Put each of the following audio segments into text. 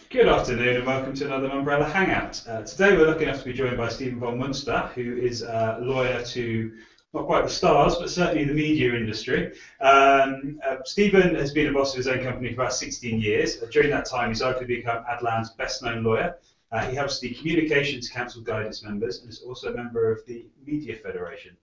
Good afternoon and welcome to another Umbrella Hangout. Today we're lucky enough to be joined by Stephen von Munster, who is a lawyer to not quite the stars, but certainly the media industry. Stephen has been a boss of his own company for about 16 years. During that time, he's arguably become Adland's best-known lawyer. He helps the Communications Council guidance members and is also a member of the Media Federation.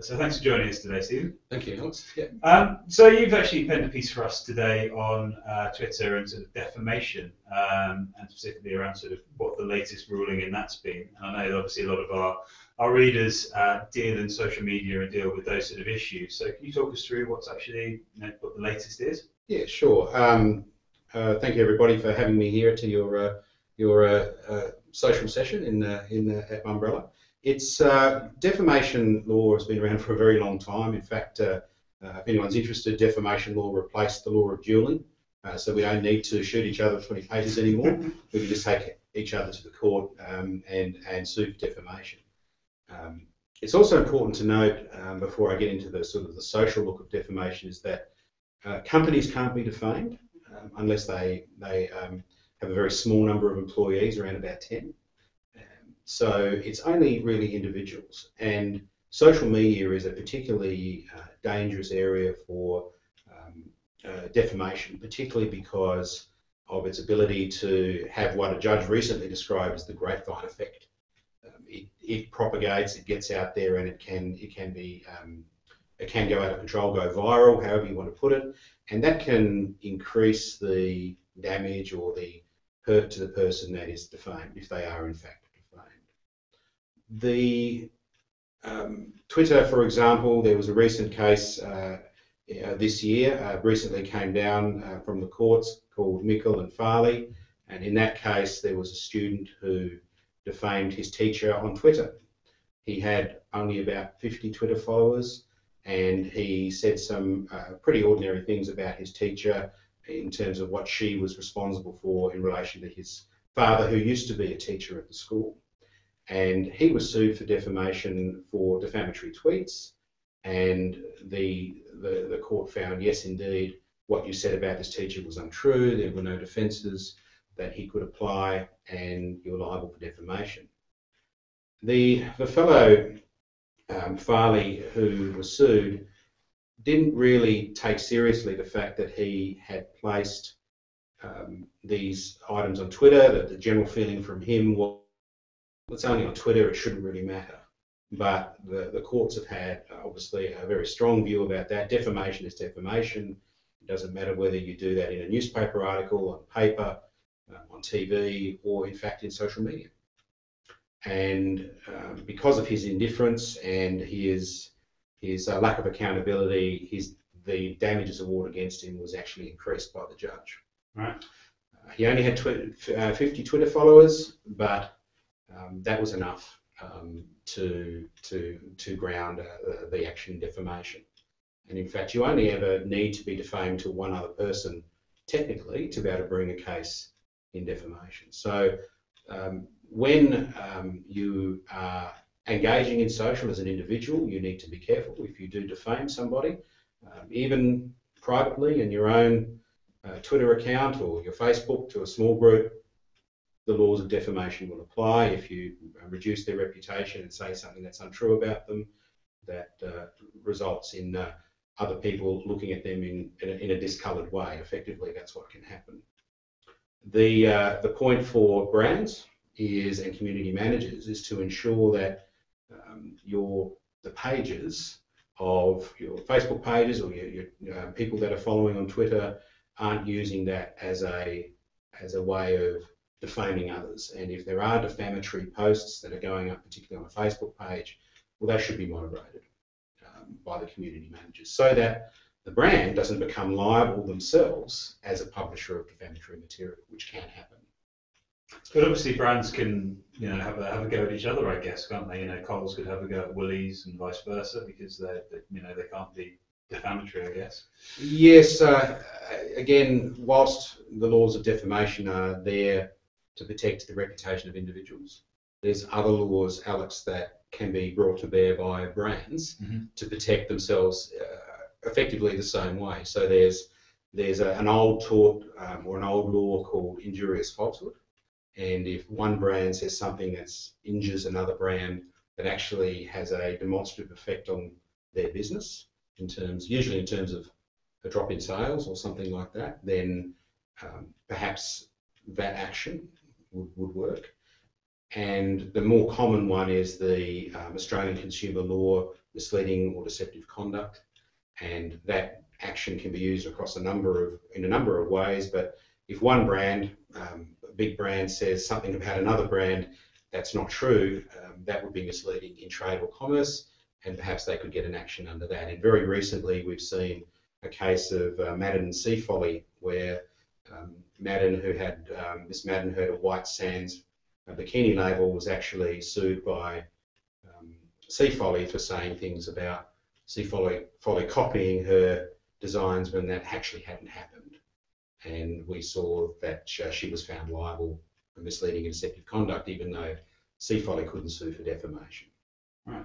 So thanks for joining us today, Stephen. Thank you, Alex. Yeah. So you've actually penned a piece for us today on Twitter and sort of defamation, and specifically around sort of what the latest ruling in that's been. And I know that obviously a lot of our readers deal in social media and deal with those sort of issues. So can you talk us through what's actually, what the latest is? Yeah, sure. Thank you everybody for having me here to your social session at Umbrella. It's defamation law has been around for a very long time. In fact, if anyone's interested, defamation law replaced the law of dueling. So we don't need to shoot each other 20 pages anymore. We can just take each other to the court and sue for defamation. It's also important to note, before I get into the sort of the social look of defamation, is that companies can't be defamed unless they have a very small number of employees, around about 10. So it's only really individuals, and social media is a particularly dangerous area for defamation, particularly because of its ability to have what a judge recently described as the grapevine effect. It propagates, it gets out there, and it can go out of control, go viral, however you want to put it, and that can increase the damage or the hurt to the person that is defamed, if they are in fact. The Twitter, for example, there was a recent case this year, recently came down from the courts, called Mickle and Farley, and in that case there was a student who defamed his teacher on Twitter. He had only about 50 Twitter followers, and he said some pretty ordinary things about his teacher in terms of what she was responsible for in relation to his father, who used to be a teacher at the school. And he was sued for defamation for defamatory tweets, and the court found, yes, indeed, what you said about this teacher was untrue. There were no defences that he could apply, and you're liable for defamation. The fellow Farley, who was sued, didn't really take seriously the fact that he had placed these items on Twitter. That the general feeling from him was, it's only on Twitter, it shouldn't really matter. But the courts have had, obviously, a very strong view about that. Defamation is defamation. It doesn't matter whether you do that in a newspaper article, on paper, on TV, or in fact in social media. And because of his indifference and his lack of accountability, the damages award against him was actually increased by the judge. Right. He only had 50 Twitter followers, but that was enough to ground the action in defamation. And in fact, you only ever need to be defamed to one other person, technically, to be able to bring a case in defamation. So when you are engaging in social as an individual, you need to be careful. If you do defame somebody, even privately in your own Twitter account or your Facebook to a small group, the laws of defamation will apply. If you reduce their reputation and say something that's untrue about them, that results in other people looking at them in a discoloured way. Effectively, that's what can happen. The point for brands and community managers is to ensure that the pages of your Facebook pages or your people that are following on Twitter aren't using that as a way of defaming others. And if there are defamatory posts that are going up, particularly on a Facebook page, well, they should be moderated by the community managers so that the brand doesn't become liable themselves as a publisher of defamatory material, which can happen. But obviously brands can have a go at each other, I guess, can't they? Coles could have a go at Woolies and vice versa because they can't be defamatory, I guess. Yes, again, whilst the laws of defamation are there to protect the reputation of individuals, there's other laws, Alex, that can be brought to bear by brands to protect themselves effectively the same way. So there's there's an old tort or an old law called injurious falsehood. And if one brand says something that injures another brand that actually has a demonstrative effect on their business, usually in terms of a drop in sales or something like that, then perhaps that action would work. And the more common one is the Australian consumer law, misleading or deceptive conduct, and that action can be used across in a number of ways. But if one brand, a big brand, says something about another brand that's not true, that would be misleading in trade or commerce, and perhaps they could get an action under that. And very recently, we've seen a case of Madden and Sea Folly, where Miss Madden, who had a White Sands bikini label, was actually sued by Sea Folly for saying things about Sea Folly copying her designs when that actually hadn't happened. And we saw that she was found liable for misleading and deceptive conduct, even though Sea Folly couldn't sue for defamation. Right.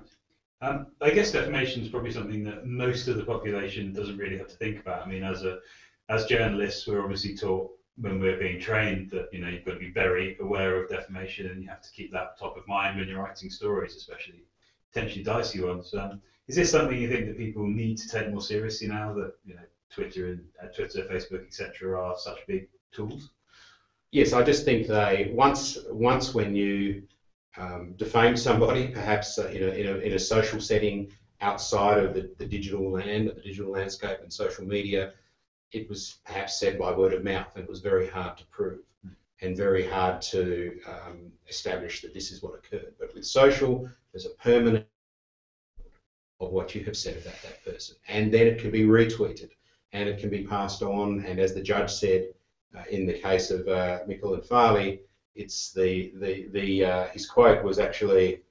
I guess defamation is probably something that most of the population doesn't really have to think about. I mean, as journalists, we're obviously taught when we're being trained that you've got to be very aware of defamation, and you have to keep that top of mind when you're writing stories, especially potentially dicey ones. Is this something you think that people need to take more seriously now that Twitter, Facebook, etc. are such big tools? Yes, I just think once when you defame somebody, perhaps in a social setting outside of the digital landscape and social media, it was perhaps said by word of mouth, and it was very hard to prove and very hard to establish that this is what occurred. But with social, there's a permanent of what you have said about that person, and then it can be retweeted and it can be passed on. And as the judge said in the case of Mickle and Farley, it's his quote was actually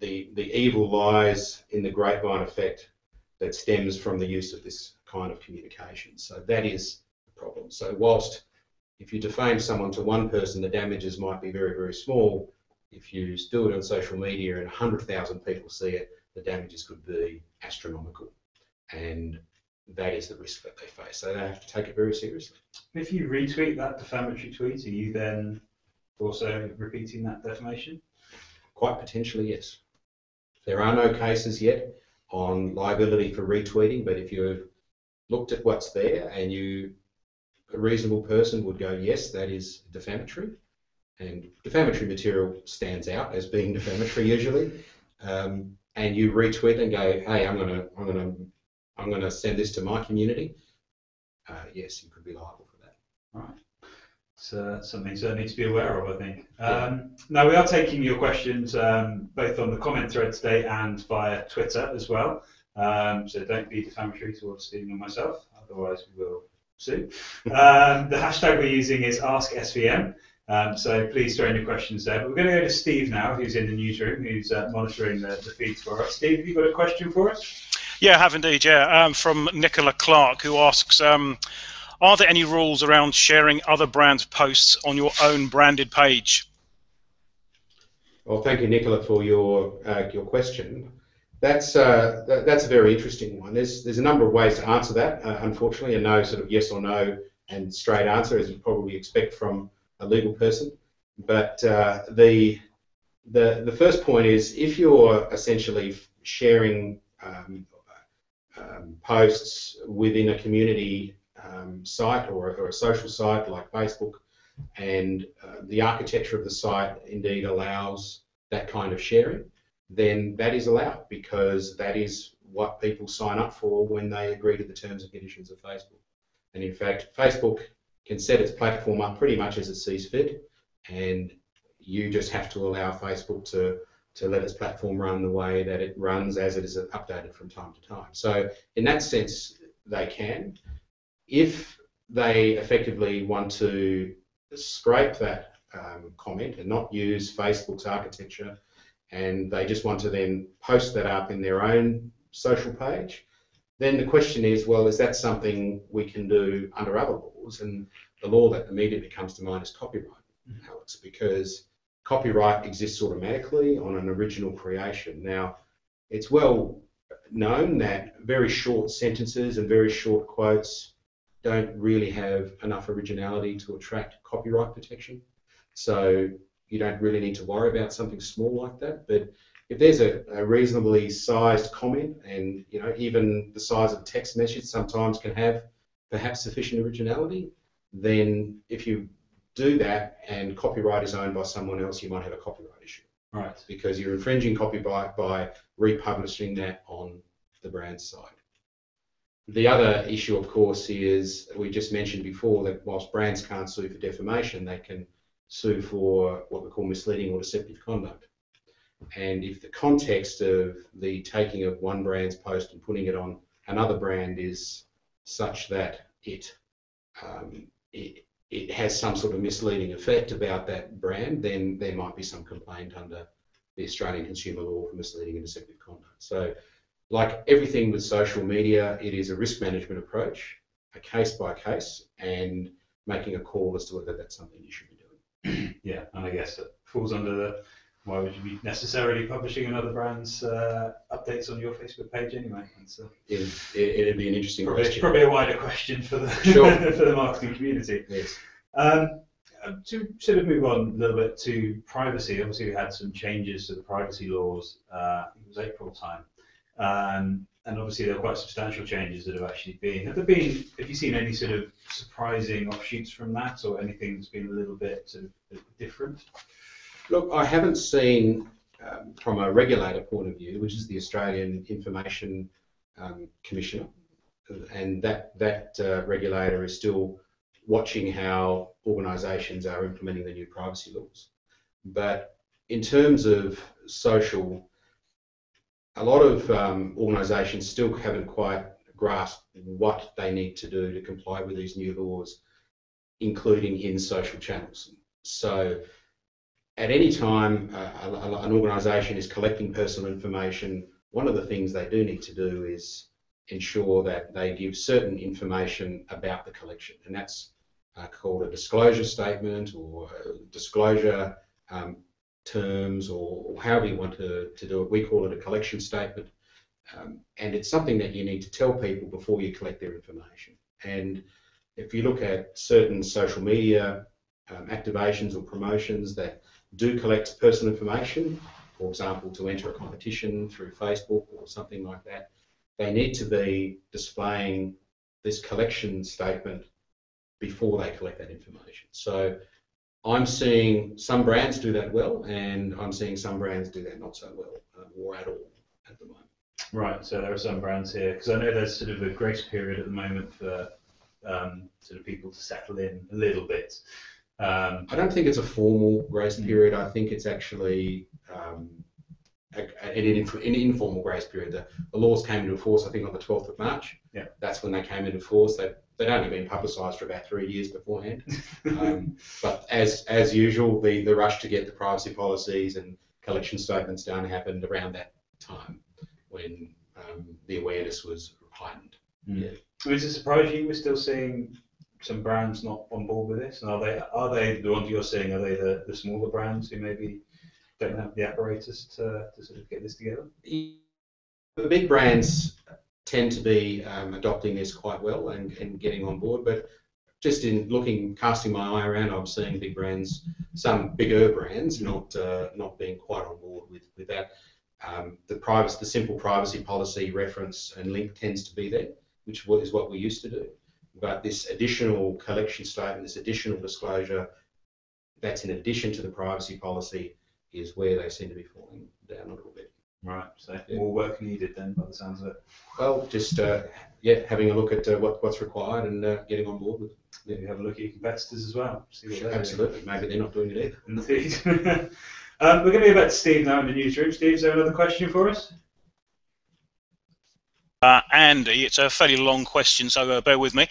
the evil lies in the grapevine effect that stems from the use of this kind of communication. So that is the problem. So whilst if you defame someone to one person, the damages might be very, very small, if you do it on social media and 100,000 people see it, the damages could be astronomical. And that is the risk that they face. So they have to take it very seriously. If you retweet that defamatory tweet, are you then also repeating that defamation? Quite potentially, yes. There are no cases yet on liability for retweeting, but if you've looked at what's there and a reasonable person would go, yes, that is defamatory, and defamatory material stands out as being defamatory usually, and you retweet and go, hey, I'm gonna send this to my community, yes, you could be liable for that. Right. So something certainly to be aware of, I think. Now we are taking your questions both on the comment thread today and via Twitter as well. So don't be defamatory towards Stephen or myself, otherwise we will sue. The hashtag we're using is AskSVM. So please throw in your questions there. But we're going to go to Steve now, who's in the newsroom, who's monitoring the feeds for us. Steve, have you got a question for us? Yeah, I have indeed, yeah. From Nicola Clark, who asks, are there any rules around sharing other brands' posts on your own branded page? Well, thank you, Nicola, for your question. That's a very interesting one. There's a number of ways to answer that, unfortunately, and no sort of yes or no and straight answer, as you'd probably expect from a legal person. But the first point is, if you're essentially sharing posts within a community site or a social site like Facebook, and the architecture of the site indeed allows that kind of sharing, then that is allowed, because that is what people sign up for when they agree to the terms and conditions of Facebook. And in fact, Facebook can set its platform up pretty much as it sees fit, and you just have to allow Facebook to let its platform run the way that it runs, as it is updated from time to time. So in that sense, they can. If they effectively want to scrape that comment and not use Facebook's architecture, and they just want to then post that up in their own social page, then the question is, well, is that something we can do under other laws? And the law that immediately comes to mind is copyright, Alex, because copyright exists automatically on an original creation. Now, it's well known that very short sentences and very short quotes don't really have enough originality to attract copyright protection. So you don't really need to worry about something small like that. But if there's a reasonably sized comment, and even the size of a text message sometimes can have perhaps sufficient originality, then if you do that and copyright is owned by someone else, you might have a copyright issue. Right. Because you're infringing copyright by republishing that on the brand's side. The other issue, of course, is we just mentioned before that whilst brands can't sue for defamation, they can sue for what we call misleading or deceptive conduct. And if the context of the taking of one brand's post and putting it on another brand is such that it has some sort of misleading effect about that brand, then there might be some complaint under the Australian Consumer Law for misleading and deceptive conduct. So, like everything with social media, it is a risk management approach, a case by case, and making a call as to whether that's something you should be doing. Yeah, and I guess it falls under the why would you be necessarily publishing another brand's updates on your Facebook page anyway? It'd be an interesting question. Probably a wider question for the Sure. for the marketing community. Yes. To sort of move on a little bit to privacy, obviously we had some changes to the privacy laws. It was April time, and obviously there are quite substantial changes that have actually been. Have you seen any sort of surprising offshoots from that, or anything that's been a little bit sort of different? Look, I haven't seen, from a regulator point of view, which is the Australian Information Commissioner, and that regulator is still watching how organisations are implementing the new privacy laws. But in terms of social, a lot of organisations still haven't quite grasped what they need to do to comply with these new laws, including in social channels. So at any time an organisation is collecting personal information, one of the things they do need to do is ensure that they give certain information about the collection, and that's called a disclosure statement or disclosure terms, or however you want to do it. We call it a collection statement, and it's something that you need to tell people before you collect their information. And if you look at certain social media activations or promotions that do collect personal information, for example, to enter a competition through Facebook or something like that, they need to be displaying this collection statement before they collect that information. So I'm seeing some brands do that well, and I'm seeing some brands do that not so well, or at all at the moment. Right, so there are some brands here, because I know there's sort of a grace period at the moment for sort of people to settle in a little bit. I don't think it's a formal grace period. I think it's actually an informal grace period. The laws came into force, I think, on the 12th of March. Yeah. That's when they came into force. They'd only been publicised for about 3 years beforehand. But as usual, the rush to get the privacy policies and collection statements done happened around that time when the awareness was heightened. Yeah. Does it surprise you we're still seeing some brands not on board with this? And are they the ones you're seeing? Are they the smaller brands who maybe don't have the apparatus to sort of get this together? The big brands tend to be adopting this quite well and getting on board, but just in casting my eye around, I'm seeing big brands, some bigger brands, not being quite on board with that. The simple privacy policy reference and link tends to be there, which is what we used to do. But this additional collection statement, this additional disclosure, that's in addition to the privacy policy, is where they seem to be falling down a little bit. Right, so more work needed then, by the sounds of it. Well, just having a look at what's required and getting on board with it. Maybe have a look at your competitors as well. See what they're Absolutely, doing. maybe they're not doing it either. Indeed. We're going to go back to Steve now in the newsroom. Steve, is there another question for us? Andy, it's a fairly long question, so bear with me.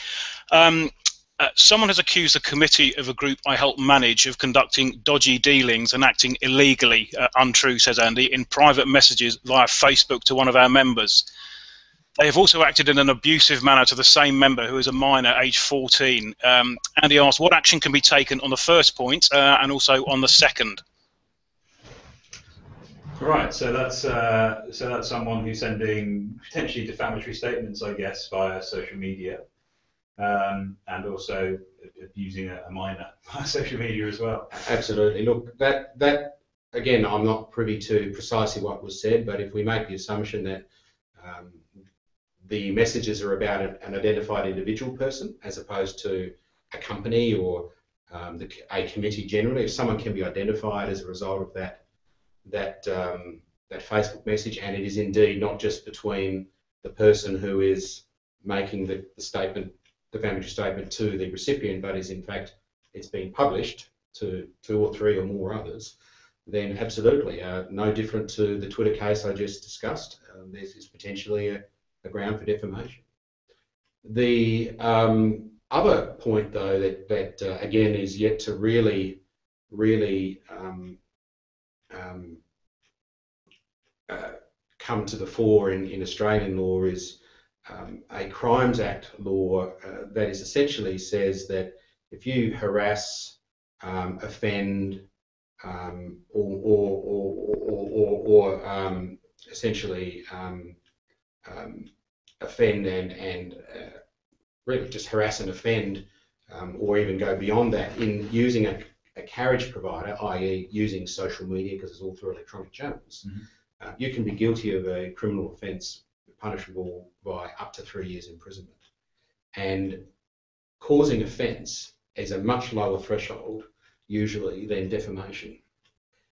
Someone has accused the committee of a group I help manage of conducting dodgy dealings and acting illegally, untrue, says Andy, in private messages via Facebook to one of our members. They have also acted in an abusive manner to the same member, who is a minor, aged 14. Andy asked what action can be taken on the first point and also on the second. Right, so that's someone who's sending potentially defamatory statements, I guess, via social media. and also abusing a minor on social media as well. Absolutely. Look, that again, I'm not privy to precisely what was said, but if we make the assumption that the messages are about an identified individual person as opposed to a company or a committee generally, if someone can be identified as a result of that Facebook message, and it is indeed not just between the person who is making the statement, defamatory statement to the recipient, but is in fact it's been published to 2 or 3 or more others, then absolutely, no different to the Twitter case I just discussed. This is potentially a ground for defamation. The other point, though, that again is yet to really come to the fore in Australian law is a Crimes Act law that is essentially says that if you harass, offend, or essentially offend and really just harass and offend, or even go beyond that in using a carriage provider, i.e. using social media because it's all through electronic channels, you can be guilty of a criminal offence punishable by up to 3 years imprisonment. And causing offence is a much lower threshold usually than defamation.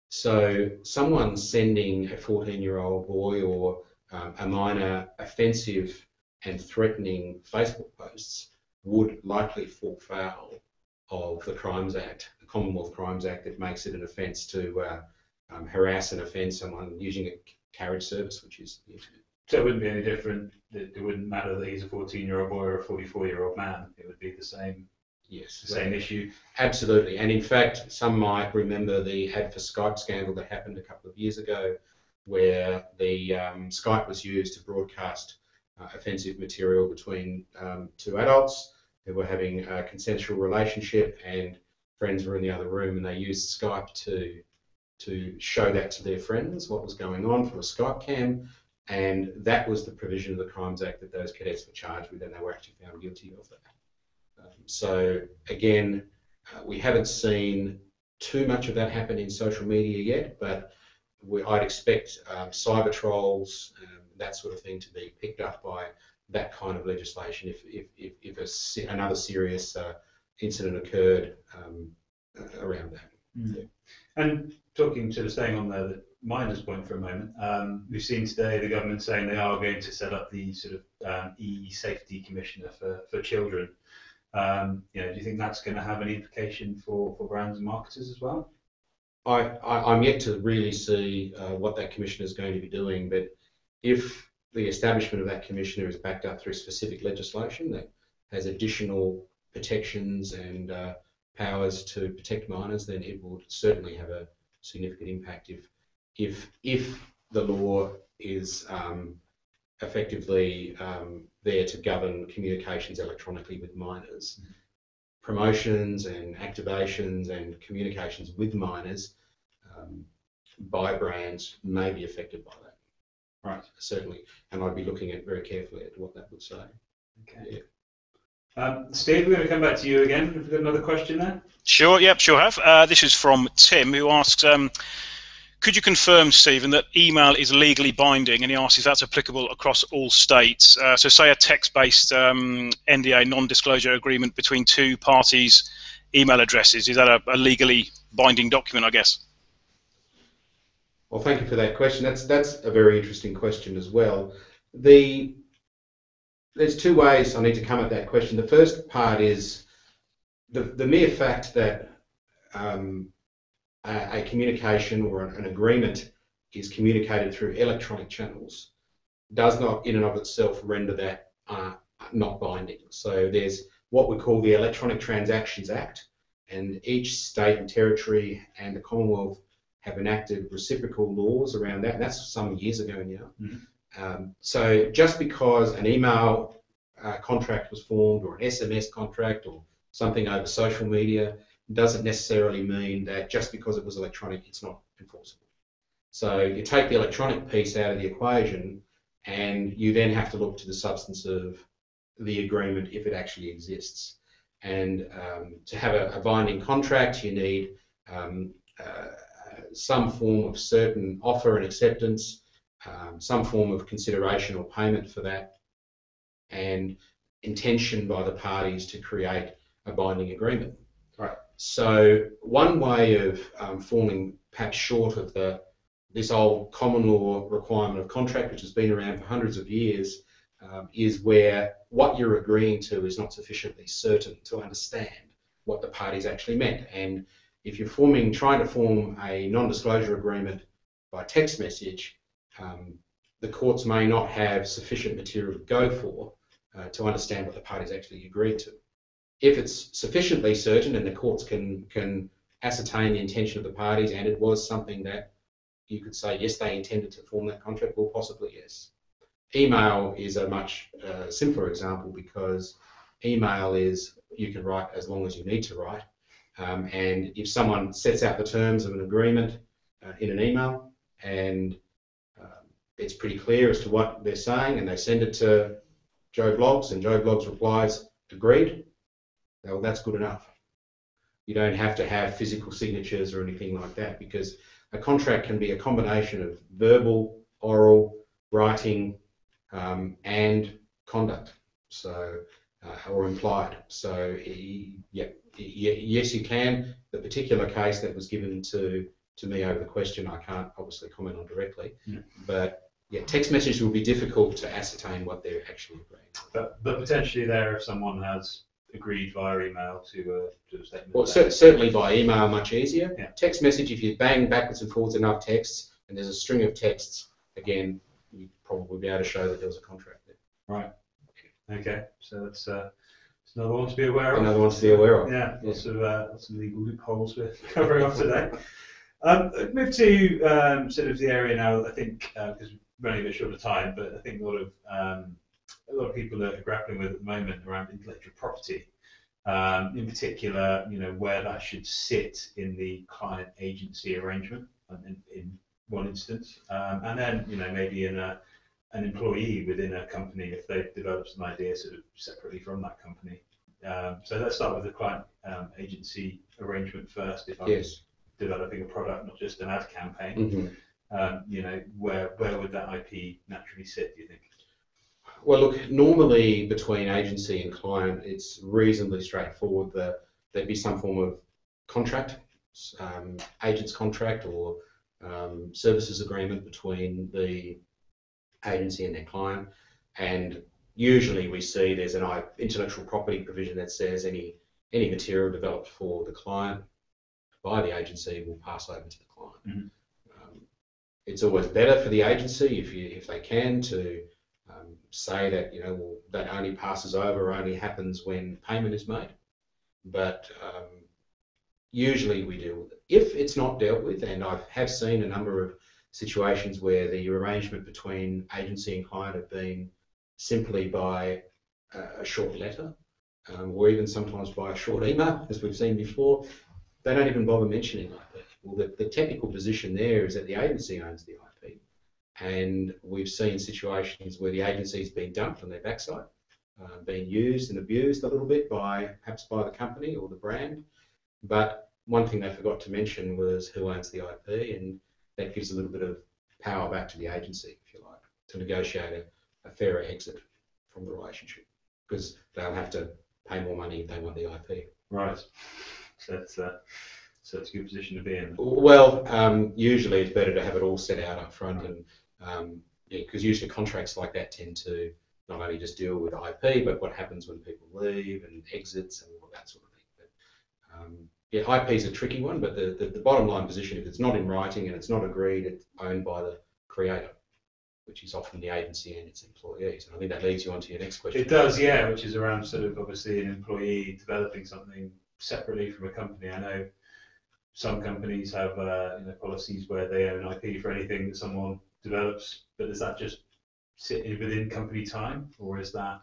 So someone sending a 14-year-old boy or a minor offensive and threatening Facebook posts would likely fall foul of the Crimes Act, the Commonwealth Crimes Act, that makes it an offence to harass and offend someone using a carriage service, which is the internet. So it wouldn't be any different. It wouldn't matter that he's a 14-year-old boy or a 44-year-old man. It would be the same. Yes, the same issue. Absolutely. And in fact, some might remember the Ad for Skype scandal that happened a couple of years ago, where the Skype was used to broadcast offensive material between 2 adults who were having a consensual relationship, and friends were in the other room, and they used Skype to show that to their friends, what was going on, from a Skype cam. And that was the provision of the Crimes Act that those cadets were charged with, and they were actually found guilty of that. So again, we haven't seen too much of that happen in social media yet, but I'd expect cyber trolls, that sort of thing, to be picked up by that kind of legislation if another serious incident occurred around that. Yeah. And staying on the minors point for a moment, we've seen today the government saying they are going to set up the sort of e-safety commissioner for children. Do you think that's going to have any implication for brands and marketers as well? I'm yet to really see what that commissioner is going to be doing, but if the establishment of that commissioner is backed up through specific legislation that has additional protections and powers to protect minors, then it will certainly have a significant impact if the law is effectively there to govern communications electronically with minors. Promotions and activations and communications with minors by brands may be affected by that. Right. Certainly. And I'd be looking at very carefully at what that would say. Okay. Yeah. Steve, we're going to come back to you again. Have we got another question there? Sure, yep, sure have. This is from Tim, who asks, could you confirm, Stephen, that email is legally binding? And he asks if that's applicable across all states. So say a text-based NDA, non-disclosure agreement between 2 parties' email addresses. Is that a legally binding document, I guess? Well, thank you for that question. That's a very interesting question as well. There's 2 ways I need to come at that question. The first part is the mere fact that a communication or an agreement is communicated through electronic channels does not in and of itself render that not binding. So there's what we call the Electronic Transactions Act, and each state and territory and the Commonwealth have enacted reciprocal laws around that, and that's some years ago now. Mm-hmm. So just because an email contract was formed, or an SMS contract, or something over social media, doesn't necessarily mean that just because it was electronic, it's not enforceable. So you take the electronic piece out of the equation, and you then have to look to the substance of the agreement if it actually exists. And to have a binding contract, you need some form of certain offer and acceptance, some form of consideration or payment for that, and intention by the parties to create a binding agreement. Right. So one way of falling perhaps short of this old common law requirement of contract, which has been around for hundreds of years, is where what you're agreeing to is not sufficiently certain to understand what the parties actually meant. And if you're trying to form a non-disclosure agreement by text message, the courts may not have sufficient material to go for to understand what the parties actually agreed to. If it's sufficiently certain and the courts can ascertain the intention of the parties and it was something that you could say, yes, they intended to form that contract, well, possibly yes. Email is a much simpler example because email is you can write as long as you need to write. And if someone sets out the terms of an agreement in an email and it's pretty clear as to what they're saying and they send it to Joe Bloggs and Joe Bloggs replies, agreed, well, that's good enough. You don't have to have physical signatures or anything like that because a contract can be a combination of verbal, oral, writing, and conduct, so or implied. So yes, you can. The particular case that was given to me over the question, I can't obviously comment on directly, but yeah, text messages will be difficult to ascertain what they're actually agreeing. But potentially there, if someone has agreed via email to a statement. Well, certainly by email, much easier. Yeah. Text message, if you bang backwards and forwards enough texts, and there's a string of texts, again, you'd probably be able to show that there was a contract there. Right. Okay. So that's another one to be aware of. Another one to be aware of. Yeah. Lots of legal loopholes we're covering off today. Move to sort of the area now. I think because we're running a bit short of time, but I think a lot of people are grappling with at the moment around intellectual property. In particular, where that should sit in the client-agency arrangement in one instance, and then maybe in an employee within a company if they've developed an idea sort of separately from that company. So let's start with the client-agency arrangement first. If I'm developing a product, not just an ad campaign, where would that IP naturally sit, do you think? Well, look, normally between agency and client, it's reasonably straightforward that there'd be some form of contract, agent's contract or services agreement between the agency and their client. And usually we see there's an intellectual property provision that says any material developed for the client by the agency will pass over to the client. Mm-hmm. It's always better for the agency if they can to say that that only passes over, only happens when payment is made. But usually we deal with it. If it's not dealt with, and I have seen a number of situations where the arrangement between agency and client have been simply by a short letter, or even sometimes by a short email, as we've seen before, they don't even bother mentioning IP. Well, the technical position there is that the agency owns the IP. And we've seen situations where the agency's been dumped on their backside, being used and abused a little bit perhaps by the company or the brand. But one thing they forgot to mention was who owns the IP, and that gives a little bit of power back to the agency, if you like, to negotiate a fairer exit from the relationship, because they'll have to pay more money if they want the IP. Right. So that's a good position to be in. Well, usually it's better to have it all set out up front, and because usually contracts like that tend to not only just deal with IP, but what happens when people leave and exits and all that sort of thing. But, IP is a tricky one, but the bottom line position, if it's not in writing and it's not agreed, it's owned by the creator, which is often the agency and its employees. And I think that leads you on to your next question. It does, yeah, which is around sort of obviously an employee developing something separately from a company. I know some companies have policies where they own IP for anything that someone develops, but does that just sit within company time, or is that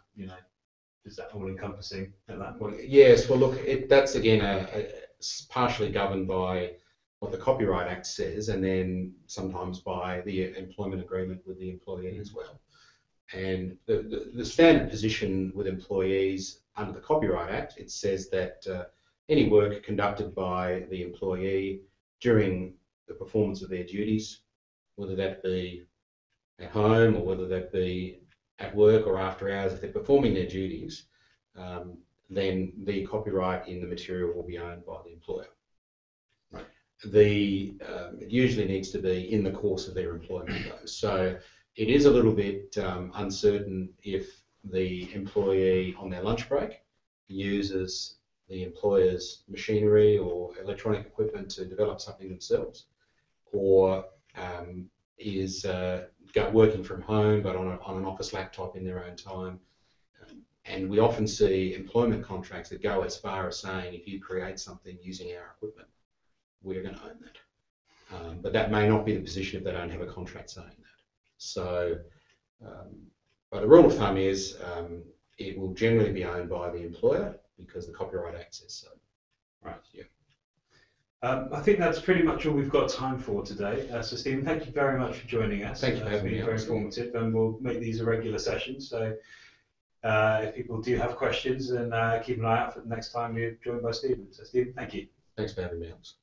is that all encompassing at that point? Yes, well look, that's again partially governed by what the Copyright Act says, and then sometimes by the employment agreement with the employee as well. And the standard position with employees under the Copyright Act, it says that any work conducted by the employee during the performance of their duties, whether that be at home or whether that be at work or after hours, if they're performing their duties, then the copyright in the material will be owned by the employer. Right. It usually needs to be in the course of their employment though. So it is a little bit uncertain if the employee on their lunch break uses the employer's machinery or electronic equipment to develop something themselves, or is working from home but on an office laptop in their own time. And we often see employment contracts that go as far as saying, if you create something using our equipment, we're going to own that. But that may not be the position if they don't have a contract saying that. So, but the rule of thumb is it will generally be owned by the employer because the Copyright Act says so. Right, yeah. I think that's pretty much all we've got time for today. So Stephen, thank you very much for joining us. Thank you for having me. It's been very informative, and we'll make these a regular session. So if people do have questions, then keep an eye out for the next time you're joined by Stephen. So Stephen, thank you. Thanks for having me, Alex.